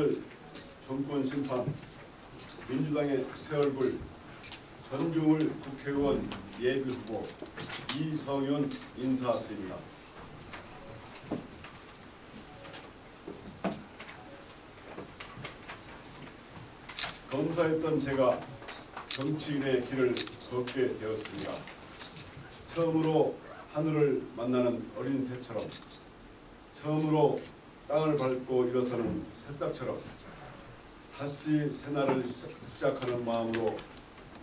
윤석열 정권 심판, 민주당의 새 얼굴, 전주울 국회의원 예비후보 이성윤 인사드립니다. 검사였던 제가 정치인의 길을 걷게 되었습니다. 처음으로 하늘을 만나는 어린 새처럼, 처음으로 땅을 밟고 일어서는 새싹처럼 다시 새날을 시작하는 마음으로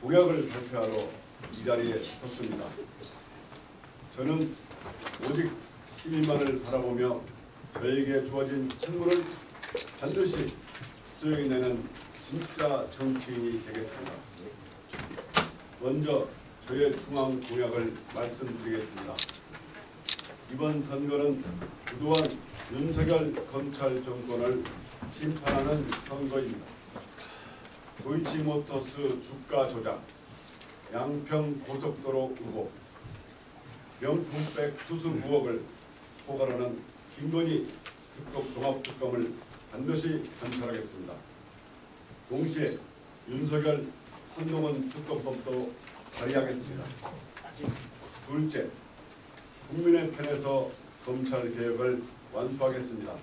공약을 발표하러 이 자리에 섰습니다. 저는 오직 시민만을 바라보며 저에게 주어진 책무를 반드시 수행해내는 진짜 정치인이 되겠습니다. 먼저 저의 중앙 공약을 말씀드리겠습니다. 이번 선거는 그동안 윤석열 검찰 정권을 심판하는 선거입니다. 도이치모터스 주가 조작, 양평 고속도로 의혹, 명품백 수수 의혹을 포괄하는 김건희 특검 종합특검을 반드시 관철하겠습니다. 동시에 윤석열 한동훈 특검법도 발의하겠습니다. 둘째, 국민의 편에서 검찰개혁을 완수하겠습니다.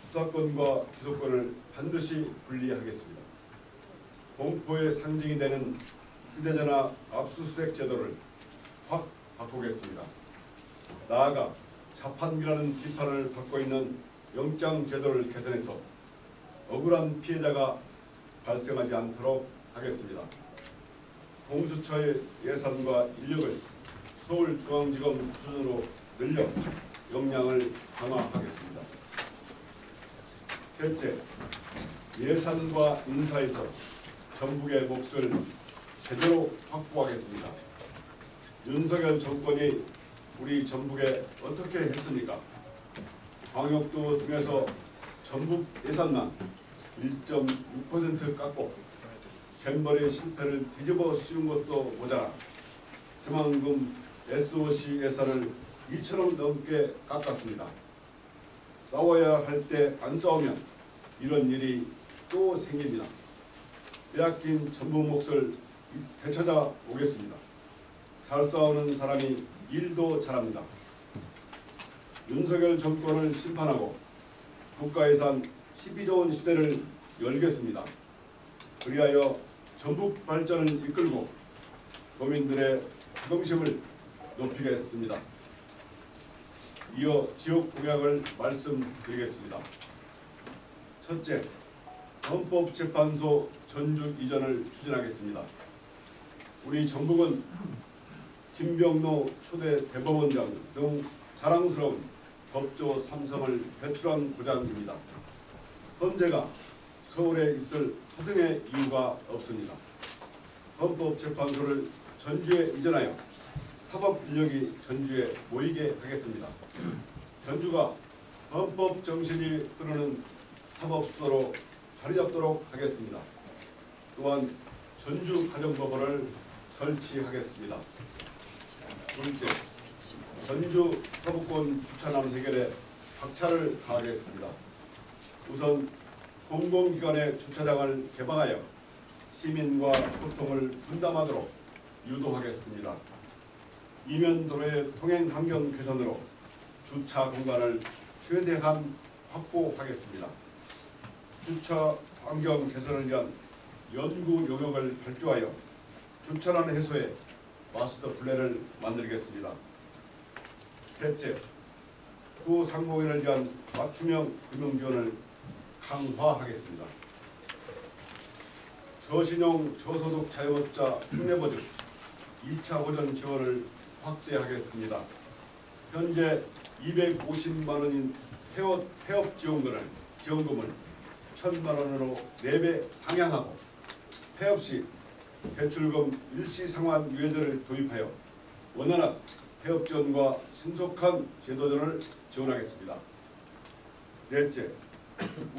수사권과 기소권을 반드시 분리하겠습니다. 공포의 상징이 되는 휴대전화 압수수색 제도를 확 바꾸겠습니다. 나아가 자판기라는 비판을 받고 있는 영장 제도를 개선해서 억울한 피해자가 발생하지 않도록 하겠습니다. 공수처의 예산과 인력을 서울중앙지검 수준으로 늘려 역량을 강화하겠습니다. 셋째, 예산과 인사에서 전북의 몫을 제대로 확보하겠습니다. 윤석열 정권이 우리 전북에 어떻게 했습니까? 광역도 중에서 전북 예산만 1.6% 깎고 잼버리 실패를 뒤집어 씌운 것도 모자라 새만금 SOC 예산을 2천억 넘게 깎았습니다. 싸워야 할 때 안 싸우면 이런 일이 또 생깁니다. 빼앗긴 전북 몫을 되찾아 오겠습니다. 잘 싸우는 사람이 일도 잘합니다. 윤석열 정권을 심판하고 국가예산 12조 원 시대를 열겠습니다. 그리하여 전북 발전을 이끌고 도민들의 자긍심을 높이겠습니다. 이어 지역 공약을 말씀드리겠습니다. 첫째, 헌법재판소 전주 이전을 추진하겠습니다. 우리 전북은 김병로 초대 대법원장 등 자랑스러운 법조 삼성을 배출한 고장입니다. 헌재가 서울에 있을 하등의 이유가 없습니다. 헌법재판소를 전주에 이전하여 사법인력이 전주에 모이게 하겠습니다. 전주가 헌법 정신이 흐르는 사법수도로 자리 잡도록 하겠습니다. 또한 전주 가정법원을 설치하겠습니다. 둘째, 전주 서부권 주차난 해결에 박차를 가하겠습니다. 우선 공공기관의 주차장을 개방하여 시민과 소통을 분담하도록 유도하겠습니다. 이면도로의 통행환경 개선으로 주차 공간을 최대한 확보하겠습니다. 주차 환경 개선을 위한 연구 용역을 발주하여 주차난 해소에 마스터 플랜을 만들겠습니다. 셋째, 소상공인을 위한 맞춤형 금융 지원을 강화하겠습니다. 저신용 저소득 자영업자 흉내보증 2차 호전 지원을 확대하겠습니다. 현재 250만 원인 폐업 지원금을 1,000만 원으로 4배 상향하고 폐업 시 대출금 일시 상환 유예제를 도입하여 원활한 폐업 지원과 신속한 제도전을 지원하겠습니다. 넷째,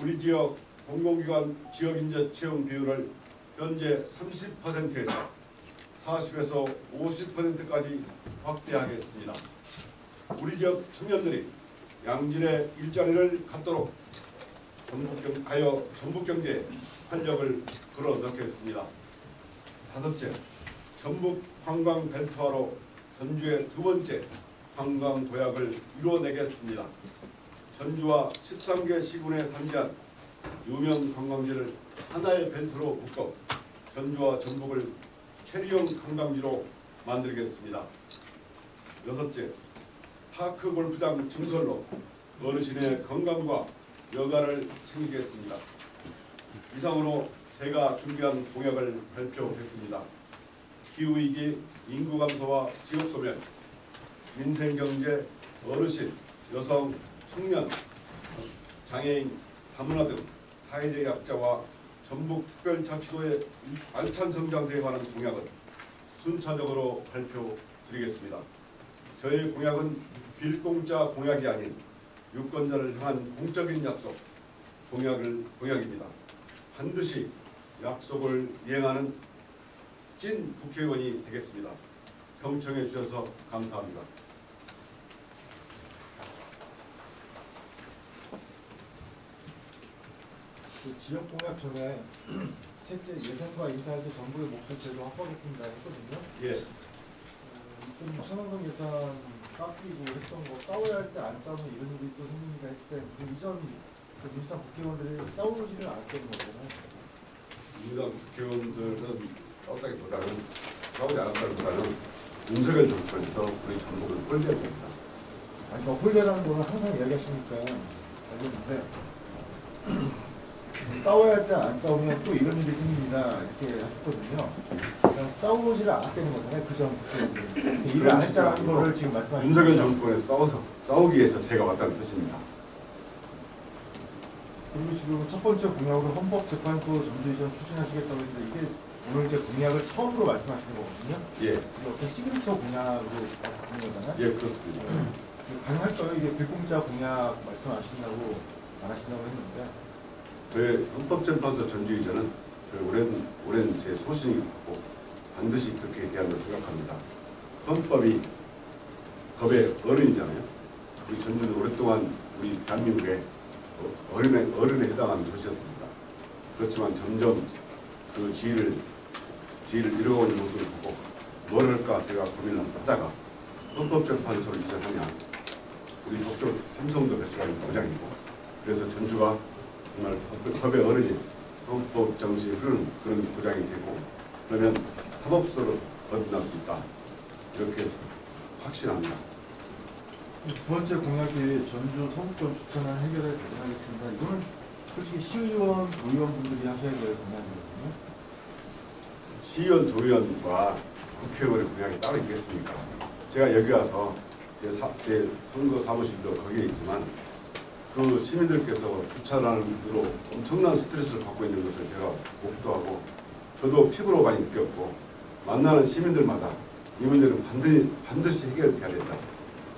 우리 지역 공공기관 지역인재 채용 비율을 현재 30%에서 40에서 50%까지 확대하겠습니다. 우리 지역 청년들이 양질의 일자리를 갖도록 전북 경제에 활력을 불어넣겠습니다. 다섯째, 전북 관광 벨트화로 전주의 두 번째 관광 도약을 이루어내겠습니다. 전주와 13개 시군에 산지한 유명 관광지를 하나의 벨트로 묶어 전주와 전북을 캐리어 관광지로 만들겠습니다. 여섯째, 파크 골프장 증설로 어르신의 건강과 여가를 챙기겠습니다. 이상으로 제가 준비한 공약을 발표했습니다. 기후위기, 인구감소와 지역소멸, 민생경제, 어르신, 여성, 청년, 장애인, 다문화 등 사회적 약자와 전북특별자치도의 알찬 성장에 관한 공약은 순차적으로 발표드리겠습니다. 저의 공약은 빌공짜 공약이 아닌 유권자를 향한 공적인 약속, 공약입니다. 반드시 약속을 이행하는 찐 국회의원이 되겠습니다. 경청해 주셔서 감사합니다. 그 지역 공약 전에 셋째 예산과 인사에서 정부의 몫을 제도 확보하겠습니다 했거든요. 예. 그럼 천왕동 예산 깎이고 했던 거 싸워야 할 때 안 싸우면 이런 일이 또 생깁니다 했을 때 이전 민주당 국회의원들이 싸우지를 않았던 거잖아요. 민주당 국회의원들은 싸우다기보다는 싸우지 않았다기보다는 윤석열 정권에서 우리 전북을 홀대합니다. 아니 홀대라는 거는 항상 이야기하시니까 알겠는데 싸워야 할 때 안 싸우면 또 이런 일이 생깁니다 이렇게 하셨거든요. 그냥 싸우지를 않았다는 거잖아요. 그전 국회의원들이 일을 안 했다는 거를 지금 말씀하시는 윤석열 정권에 싸우기 위해서 제가 왔다는 뜻입니다. 그리고 지금 첫 번째 공약으로 헌법재판소 전주 이전 추진하시겠다고 했는데 이게 오늘 이제 공약을 처음으로 말씀하시는 거거든요. 예. 이게 어떤 시그니처 공약으로 바꾸는 거잖아요. 예, 그렇습니다. 가능할까요? 이게 빌공짜 공약 말씀하신다고 말하신다고 했는데 저의 헌법재판소 전주 이전은 오랜 제 소신이고 반드시 그렇게 대한다고 생각합니다. 헌법이 법의 어른이잖아요. 우리 전주는 오랫동안 우리 대한민국의 어른에 해당하는 도시였습니다. 그렇지만 점점 그 지위를 잃어가는 모습을 보고 뭘 할까 제가 고민을 하다가 헌법재판소를 이전하면 우리 법적 삼성도 배출하는 보장이고 그래서 전주가 정말 법의 어른이 헌법 정신이 흐르는 그런 보장이 되고 그러면 사법수로 거듭날 수 있다. 이렇게 확신합니다. 두 번째 공약이 전주 서북권 주차난 해결에 대응하겠습니다. 이거는 솔직히 시의원, 도의원분들이 하셔야 될 공약이거든요. 시의원, 도의원과 국회의원의 공약이 따로 있겠습니까? 제가 여기 와서 제 선거 사무실도 거기에 있지만 그 시민들께서 주차난으로 엄청난 스트레스를 받고 있는 것을 제가 목도하고 저도 피부로 많이 느꼈고 만나는 시민들마다 이 문제는 반드시 해결해야 된다.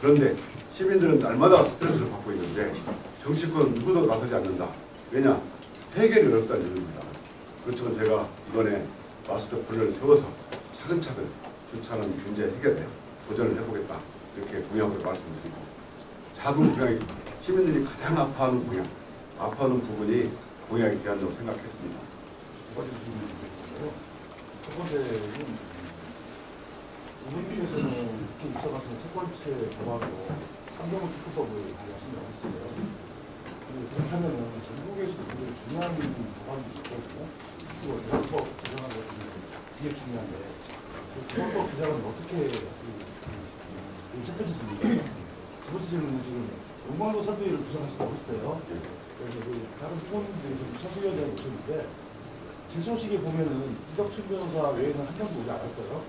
그런데 시민들은 날마다 스트레스를 받고 있는데 정치권은 누구도 나서지 않는다. 왜냐? 해결이 어렵다는 이유입니다. 그렇지만 제가 이번에 마스터 플랜을 세워서 차근차근 주차난 문제 해결에 도전을 해보겠다. 이렇게 공약으로 말씀드리고 작은 공약이 시민들이 가장 아파하는 공약, 아파하는 부분이 공약이 되었다고 생각했습니다. 두 가지 질문이 있는데요. 첫 번째는 의원님께서는 이렇게 입장하신 첫 번째 법안으로 환경을 특구법을 발의하신다고 했어요. 그렇다면 전국에서 굉장히 중요한 법안이 있거든요. 그리고 대법법 제정한 것이 되게 중요한데 그 대법법 제정은 어떻게 착해졌습니까? 두 번째 질문은 지금 용광로 설비를 구성하신다고 했어요. 그래서 다른 후보님들이 좀 설비에 대한 요청인데 제 소식에 보면은 이덕춘 변호사 외에는 한 명도 오지 않았어요.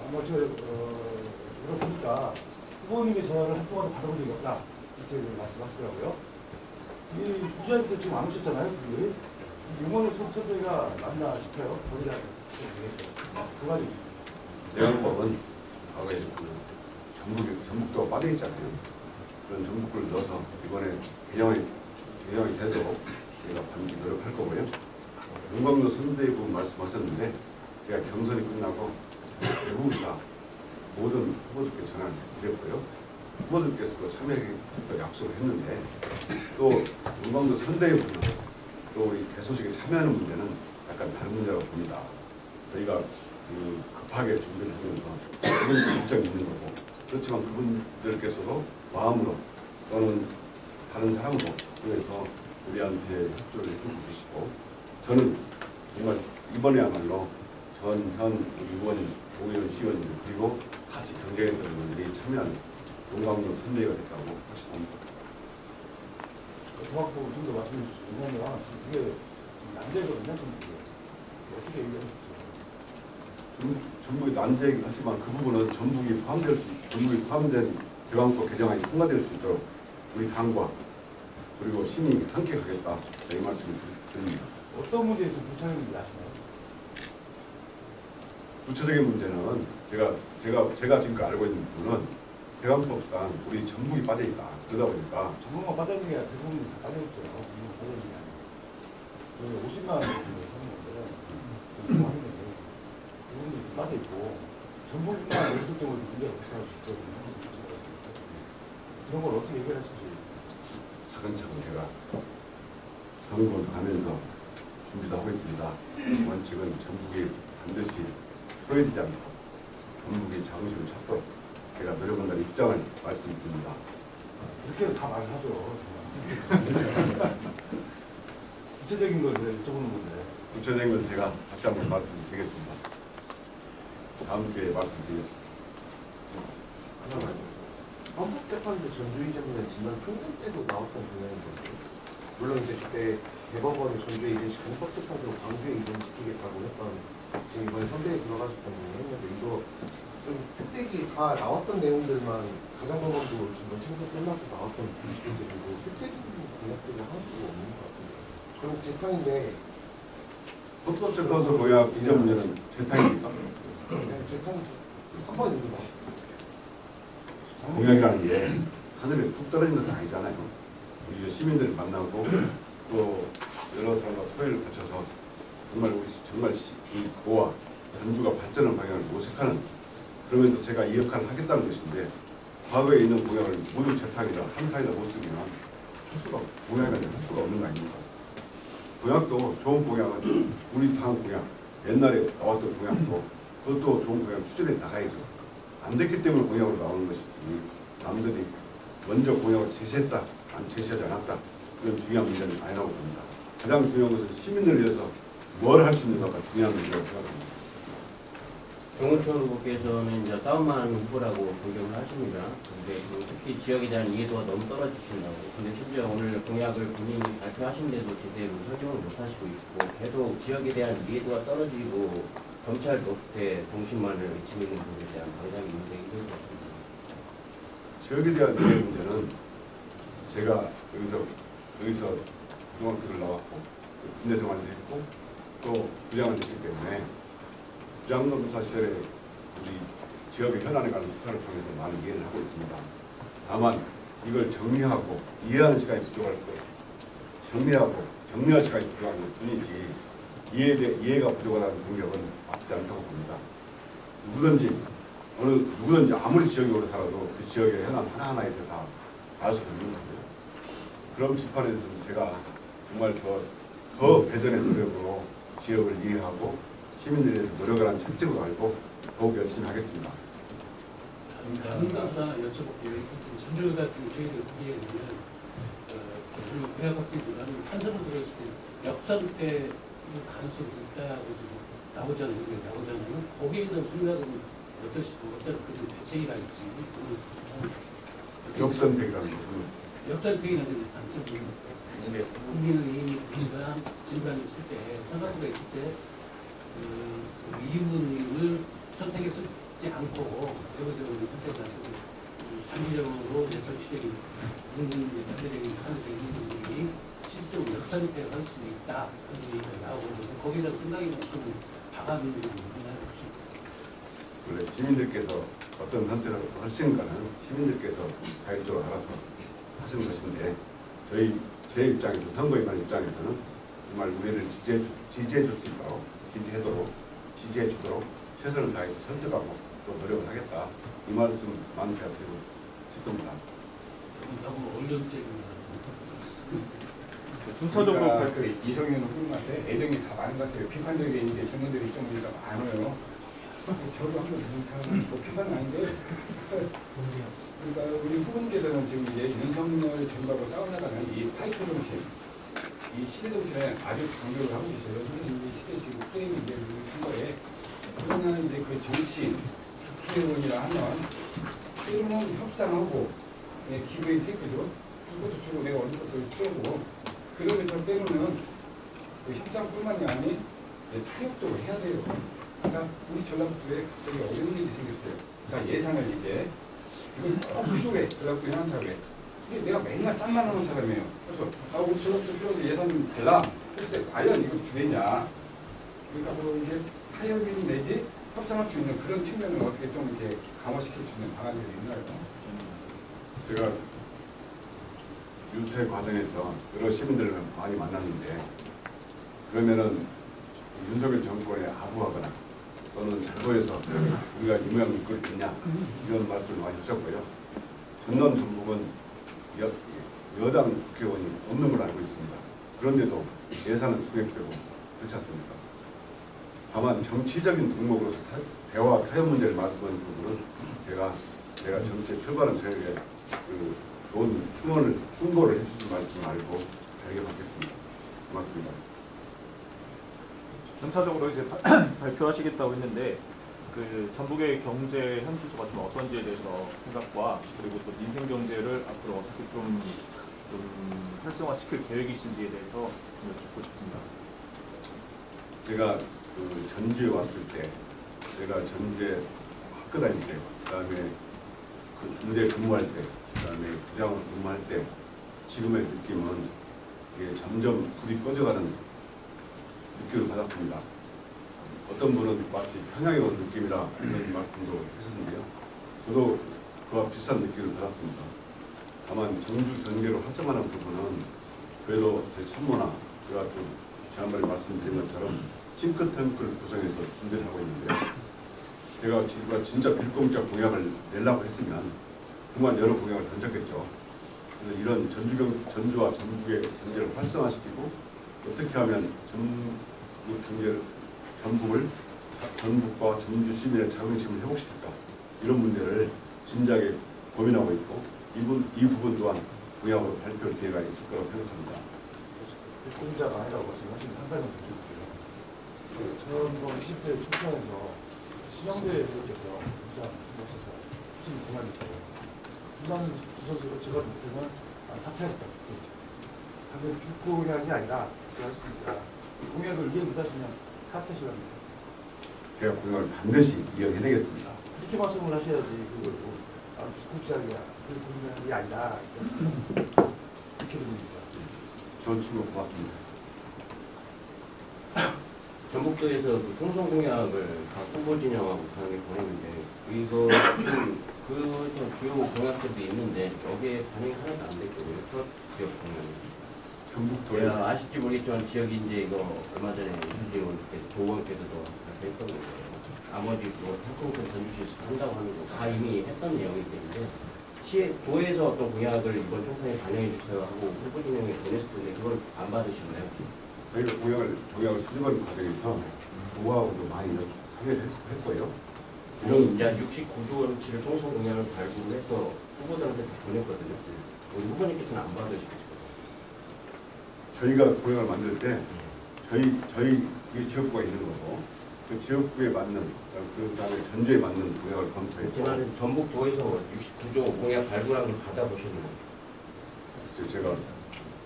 아마 이거 보니까 후보님의 전화를 한동안 받아본 적이 없다 이렇게 말씀하시더라고요. 이 부자님도 지금 안 오셨잖아요. 그게 용광로 설비가 맞나 싶어요. 거기다 두 가지. 대안법은 과거에 전북도가 빠져있잖아요. 그런 전북구를 넣어서 이번에 개정이 되도록 저희가 반드시 노력할 거고요. 용광로 선대위 부분 말씀하셨는데 제가 경선이 끝나고 대부분 다 모든 후보들께 전화를 드렸고요. 후보들께서도 참여하기로 약속을 했는데 또 용광로 선대의 문제, 또 우리 개소식에 참여하는 문제는 약간 다른 문제라고 봅니다. 저희가 급하게 준비를 하면서 그런 결정이 있는 거고, 그렇지만 그분들께서도 마음으로 또는 다른 사람으로 통해서 우리한테 협조를 해주고 계시고, 저는 정말 이번에야말로 전현 의원님, 오의원 시의원님 그리고 같이 경쟁했던 분들이 참여한 용광로 선대위가 됐다고 하시습니다. 종합적으로 좀 더 말씀해 주시죠. 왜냐면 그게 난제거든요. 어떻게 얘기하셨죠? 전북이 난제이긴 하지만 그 부분은 전북이 포함된 대왕법 개정안이 통과될 수 있도록 우리 당과 그리고 시민이 함께 가겠다, 이 말씀을 드립니다. 어떤 문제에서 불참인지 아시나요? 구체적인 문제는 제가 지금 알고 있는 부분은 대왕법상 우리 전북이 빠져 있다. 그러다 보니까 전문가 빠져있는 게 아니라 대부분이 다 빠져있죠. 빠져있는 게 아니라 50만 원 사는 건데 하는 건데 대부분이 빠져있고 전북만 있을 경우도 문제가 발생할 수 있거든요. 그런 걸 어떻게 해결하실지 차근차근 제가 정권 가면서 준비도 하고 있습니다. 원칙은 전북이 반드시 소외되지 않고 전북이 자긍심을 찾도록 제가 노력한다는 입장을 말씀드립니다. 그렇게 다 말하죠. 구체적인 걸 여쭤보는 건데. 구체적인 건 제가 다시 한번 말씀드리겠습니다. 다음 기회에 말씀드리겠습니다. 하나만요. 헌법재판소 전주의 때문에 지난 총선 때도 나왔던 분야인데, 물론 이제 그때 대법원이 전주에 이전시키고 헌법재판소로 광주에 이전시키겠다고 했던, 지금 이번에 선대에 들어가셨던 분이 했는데, 이거 좀 특색이 다 나왔던 내용들만 가정법원도 지금 청소 끝나서 나왔던 기준들이고 특색이 공약들이 하나도 없는 것 같은데, 결국 재탕인데 헌법재판소 공약 이전 문제는 재탕입니까? 그냥 재탕 한번 있는 거. 공약이라는 게 하늘에 뚝 떨어진 것은 아니잖아요. 우리 시민들을 만나고 또 여러 사람과 토의를 거쳐서 정말 이 도와 전주가 발전하는 방향을 모색하는, 그러면서 제가 이 역할을 하겠다는 것인데, 과거에 있는 공약을 모두 재탕이다, 한탕이다 못 쓰기는 공약이 할 수가 없는 거 아닙니까? 공약도 좋은 공약은 우리 당 공약, 옛날에 나왔던 공약도 그것도 좋은 공약 추진해 나가야죠. 안 됐기 때문에 공약으로 나오는 것이지, 남들이 먼저 공약을 제시했다, 안 제시하지 않았다, 그런 중요한 문제는 아니라고 봅니다. 가장 중요한 것은 시민을 위해서 뭘 할 수 있는가가 중요한 문제라고 생각합니다. 정은철 후보께서는 이제 싸움만 하는 후보라고 공격을 하십니다. 근데 특히 지역에 대한 이해도가 너무 떨어지신다고. 근데 심지어 오늘 공약을 본인이 발표하신데도 제대로 설명을 못 하시고 있고, 계속 지역에 대한 이해도가 떨어지고 경찰 덕에 동심만을 외치고 있는 부분에 대한 방장이 굉장히 힘들 것 같습니다. 지역에 대한 이해 문제는 제가 여기서 고등학교를 나왔고 군대 생활도 했고 또 부장을 했기 때문에 부장검사 시절에 우리 지역의 현안에 관한 수사를 통해서 많은 이해를 하고 있습니다. 다만 이걸 정리하고 이해하는 시간이 부족할 거예요. 정리하고 정리할 시간이 부족한 것 뿐이지 이해가 부족하다는 공격은 맞지 않다고 봅니다. 누구든지 아무리 지역에 오래 살아도 그 지역의 현안 하나하나에 대해서 다 알 수 있는 거고요. 그런 비판에서는 제가 정말 더 배전의 노력으로 지역을 이해하고 시민들에 대해서 노력을 하는 책임을 알고 더욱 열심히 하겠습니다. 다른 거 하나 여쭤볼게요. 전주 같은 저희들 보기에는 회화각들보다는 판사로서 그랬을 때 역삼 때 가능성이 있다고 나오잖아요. 거기에 대한 생각은 어떤 그런 대책이랄지 역선택이라는 것은 역선택이라는 게 상처를 국민의힘이 부지가 진단 있을 때 선거가 있을 때 이유를 선택했지 않고 여기저기 선택을 하고 장기적으로 대선 시대기 장기적인 가능성이 있는 분들이 실질적으로 역선택을 할 수 있다 그런 얘기가 나오고 거기에 대한 생각이 좀 다가가는 부분이 있나요? 원래 시민들께서 어떤 선택을 하시는가는 시민들께서 자율적으로 알아서 하시는 것인데 제 입장에서 선거에 관한 입장에서는 정말 우리를 지지해 줄 수 있도록 지지해 주도록 최선을 다해서 선택하고 또 노력을 하겠다, 이 말씀만 제가 드리고 싶습니다. 너무 원론적인 순차적으로 그러니까 그 이성윤 후보한테 애정이 다 많은 것 같아요. 비판적인 이제 증언들이 좀 우리가 많아요. 저도 한번 뭐 비판은 아닌데. 그러니까 우리 후보님께서는 지금 이제 윤석열 정부하고 싸워나가는 이 파이트 정신, 이 시대 정신에 아주 강조를 하고 계셔요. 이 시대 지금 프레임 이제 선거에 그러나 이제 그 정치인, 국회의원이라 하면 때로는 협상하고 기부의 테크죠. 줄 것도 주고 내가 얻을 것도 주고 그러면서 때로는 그 협상뿐만이 아닌 타협도 해야 돼요. 그러니까 우리 전라북도에 갑자기 어려운 일이 생겼어요. 그러니까 예산을 이제 이건 꼭 필요해. 전라북도 현안사회. 근데 내가 맨날 쌍만 하는 사람이에요. 그래서 우리 전라북도 필요한데 예산 좀 달라. 글쎄 과연 이거 주겠냐. 그러니까 뭐 이게 타협이 내지 협상할 수 있는 그런 측면을 어떻게 좀 이렇게 강화시킬 수 있는 방안들이 있나요? 제가 유세 과정에서 여러 시민들을 많이 만났는데 그러면은 윤석열 정권에 아부하거나 또는 잘보여서 우리가 이 모양 이끌겠냐 이런 말씀을 많이 하셨고요. 전남 전북은 여당 국회의원이 없는 걸 알고 있습니다. 그런데도 예산은 투입되고 그렇지 않습니까? 다만 정치적인 덕목으로서 대화 타협 문제를 말씀하는 부분은 제가 정치에 출발한 저에게 그 좋은 충고를 해주신 말씀을 알고 다르게 받겠습니다. 고맙습니다. 순차적으로 이제 발표하시겠다고 했는데 그 전북의 경제 현주소가 좀 어떤지에 대해서 생각과 그리고 또 민생 경제를 앞으로 어떻게 좀 활성화시킬 계획이신지에 대해서 좀 여쭙고 싶습니다. 제가 그 전주에 왔을 때, 제가 전주에 학교 다닐 때, 그다음에 그 군대 근무할 때, 그다음에 부장으로 근무할 때 지금의 느낌은 이게 점점 불이 꺼져가는 느낌을 받았습니다. 어떤 분은 마치 평양에 온 느낌이라 이런 말씀도 하셨는데요. 저도 그와 비슷한 느낌을 받았습니다. 다만 전주 경제를 활성화하는 부분은 그래도 제 참모나 제가 좀 지난번에 말씀드린 것처럼 싱크탱크를 구성해서 준비를 하고 있는데요. 제가 지금 진짜 빌공짜 공약을 내려고 했으면 그만 여러 공약을 던졌겠죠. 그래서 이런 전주와 전북의 경제를 활성화시키고 어떻게 하면 전북과 전주 시민의 자긍심을 회복시킬까 이런 문제를 진지하게 고민하고 있고 이 부분 또한 공약으로 발표할 기회가 있을 거라고 생각합니다. 공자가 아니라고 말씀하시면 한 가지 더 드릴게요. 저는 20대 초반에서 신영대 교수께서 공자 모셔서 하시는 공약이 있어요. 부산 부서지로 제가 볼 때는 사퇴했다. 당연히 빅공약이 아니라 제가 했습니다. 이 공약을 이해 못하시면 사퇴하시랍니다. 제가 공약을 반드시 이행해내겠습니다. 그렇게 말씀을 하셔야지 그걸 빅공약이야. 그 공약이 아니라 이렇게 됩니다. 좋은 친구 고맙습니다. 전북도에서 그 총선 공약을 각 후보 진영하고 강하게 보냈는데 이거 그 주요 공약들도 있는데 여기에 반영이 하나도 안 됐거든요. 첫 지역 공약이. 전북도에 아실지 모르겠지만 지역이 이제 이거 얼마 전에 이재원께서 조원께서도 발표했던 거예요. 나머지 뭐 탱크부터 전주시에서 한다고 하는 거 다 이미 했던 내용이기 때문에 도에서 어떤 공약을 이번 총선에 반영해 주세요 하고 후보 진영에 보냈을 텐데 그걸 안 받으셨나요? 저희가 공약을 수집하는 과정에서 도하고도 많이 상의를 했고요. 이런 이제 69조 원치를 총선 공약을 발굴해서 후보들한테 보냈거든요. 우리 후보님께서는 안 받으시겠어요? 저희가 공약을 만들 때 저희 지역구가 있는 거고 그 지역구에 맞는 그다음에 전주에 맞는 공약을 검토했고 하지만 전북도에서 69조 공약 발굴한 걸 받아보셨나요? 글쎄요,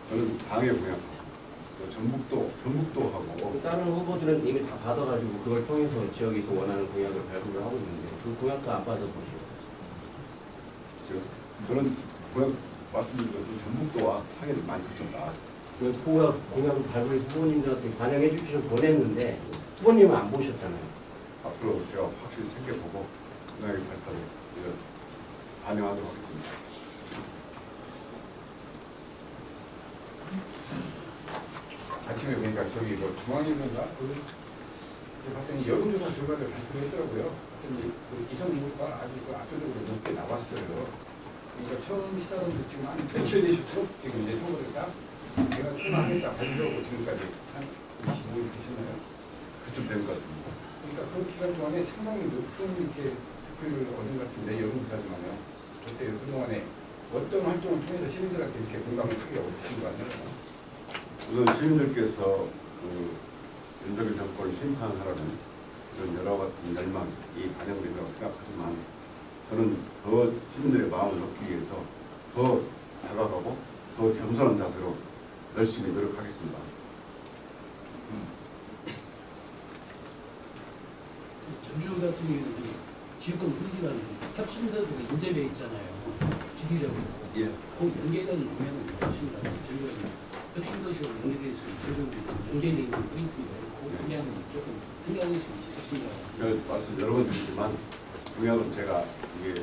저는 당의 공약하고 전북도하고 다른 후보들은 이미 다 받아가지고 그걸 통해서 지역에서 원하는 공약을 발굴을 하고 있는데 그 공약도 안 받아보시고 저는 공약 말씀드린 것도 전북도와 상의를 많이 거쳤다. 그 공약을 발굴해서 후보님들한테 반영해 주시면 보냈는데 후보님은 안 보셨잖아요. 앞으로 제가 확실히 챙겨보고 공약의 발표를 반영하도록 하겠습니다. 아침에 보니까 저기 뭐 중앙일보인가 봤더니 여론조사 결과를 발표했더라고요. 봤더니 그 이성민과 아주 압도적으로 높게 나왔어요. 그러니까 처음 시작은 지금 한 며칠 되셨죠? 지금 이제 청구됐다. 제가 출마하겠다 발표하고 지금까지 한 25일 되셨나요? 그쯤 된 것 같습니다. 그러니까 그 기간 동안에 상당히 높은 이렇게 득표율을 얻은 것 같은데 여론조사지만요. 그때 그동안에 어떤 활동을 통해서 시민들한테 이렇게 공감을 크게 얻으신 것 같나요? 우선 시민들께서 그 윤석열 정권을 심판하라는 이런 여러 같은 열망이 반영된다고 생각하지만 저는 더 시민들의 마음을 얻기 위해서 더 다가가고 더 겸손한 자세로 열심히 노력하겠습니다. 전주 같은 경우는 지역권 분리라는 탑심사들이 인접해 있잖아요. 지리적으로. 예. 그 연계되는 공연은 없습니다. 저희가 혁신도시로 연계되어 있으니 저희가 연계되어 있는 포인트인데 그 공연은 조금 특이한 것이 있었습니다. 말씀 여러 번 드리지만 공약은 제가 이게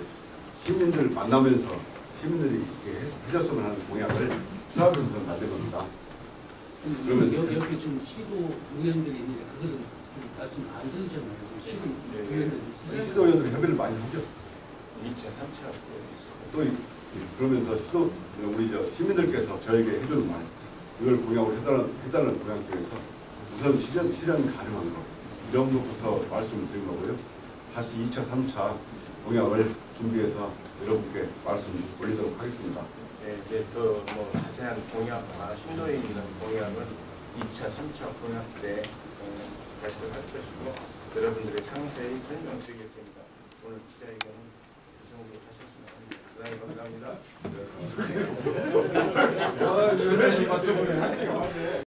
시민들 만나면서 시민들이 이렇게 해줬으면 하는 공약을 사업에서 만든 겁니다. 그러면 옆에 좀 시도 의원들이 있는데 그것은 좀 말씀 안 들으셨나요? 시도 의원들이 있으세요? 시도 의원들이 협의를 많이 하죠. 2차, 3차 또 그러면서 시도 우리 시민들께서 저에게 해주는 말 이걸 공약으로 해달라는 공약 중에서 우선 실현 가능한 거 이 정도부터 말씀을 드린 거고요. 다시 2차, 3차 공약을 준비해서 여러분께 말씀 올리도록 하겠습니다. 네, 이제 더 뭐 자세한 공약과 심도에 있는 공약은 2차, 3차 공약 때 발표할 것이고 여러분들의 상세히 설명드리겠습니다. 오늘 기자회견은 이 정도 하셨으면 합니다. 감사합니다. 아, 맞춰보면